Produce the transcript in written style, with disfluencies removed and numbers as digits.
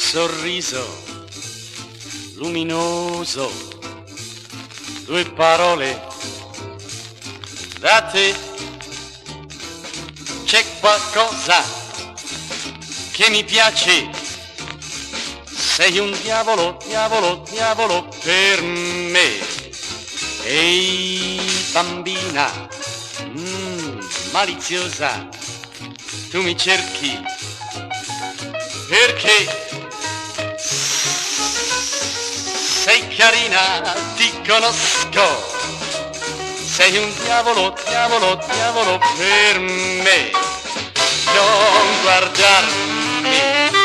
sorriso luminoso, due parole da te. C'è qualcosa che mi piace, sei un diavolo, diavolo, diavolo per me. Ehi bambina, maliziosa, tu mi cerchi perché sei carina, ti conosco, sei un diavolo, diavolo, diavolo per me. Non guardarmi